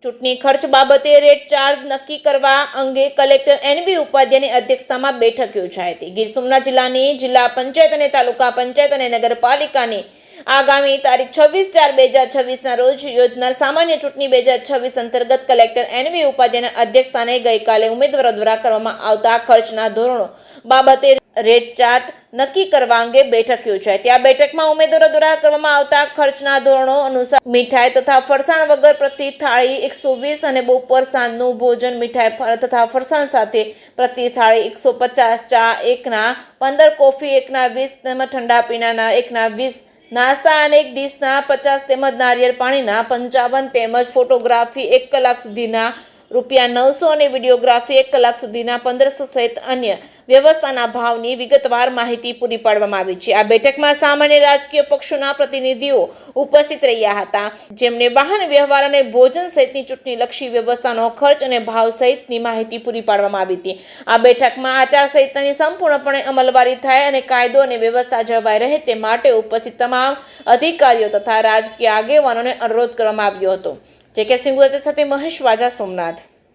ચૂંટણી ખર્ચ બાબતે રેટ ચાર્જ નક્કી કરવા અંગે કલેક્ટર એનવી ઉપાધ્યાયની અધ્યક્ષતામાં બેઠક યોજાઈ હતી। ગીર સોમનાથ જિલ્લાની જિલ્લા પંચાયત અને તાલુકા પંચાયત અને નગરપાલિકાની આગામી તારીખ 26/4/2026 રોજ યોજનાર સામાન્ય ચૂંટણી 2026 અંતર્ગત કલેક્ટર એનવી ઉપાધ્યાયના અધ્યક્ષસ્થાને ગઈકાલે ઉમેદવારો દ્વારા કરવામાં આવતા ખર્ચના ધોરણો બાબતે રેટ ચાર્ટ નક્કી કરવા અંગે બેઠક યોજાઈ હતી। આ બેઠકમાં ઉમેદવારો દ્વારા કરવામાં આવતા ખર્ચના ધોરણો અનુસાર મીઠાઈ તથા ફરસાણ વગર પ્રતિ થાળી 120 અને બપોર સાંજનું ભોજન મીઠાઈ તથા ફરસાણ સાથે પ્રતિ થાળી 150, ચા એકના 15, કોફી એકના 20 તેમજ ઠંડા પીણાના એકના 20, નાસ્તા અને એક ડીશના 50 તેમજ નારિયેળ પાણીના 55 તેમજ ફોટોગ્રાફી 1 કલાક સુધીના ₹900 અને વિડીયોગ્રાફી 1 કલાક સુધીના 1500 સહિત અન્ય વ્યવસ્થાના ભાવની વિગતવાર માહિતી પૂરી પાડવામાં આવી છે। આ બેઠકમાં સામાન્ય રાજકીય પક્ષોના પ્રતિનિધિઓ ઉપસ્થિત રહ્યા હતા, જેમને વાહન વ્યવહાર અને ભોજન સહિતની ચૂંટણીલક્ષી વ્યવસ્થાનો ખર્ચ અને ભાવ સહિતની માહિતી પૂરી પાડવામાં આવી હતી। આ બેઠકમાં આચારસંહિતાની સંપૂર્ણપણે અમલવારી થાય અને કાયદો અને વ્યવસ્થા જળવાઈ રહે તે માટે ઉપસ્થિત તમામ અધિકારીઓ તથા રાજકીય આગેવાનોને અનુરોધ કરવામાં આવ્યો હતો। જે કે સિંગુ સાથે મહેશ વાજા, સોમનાથ।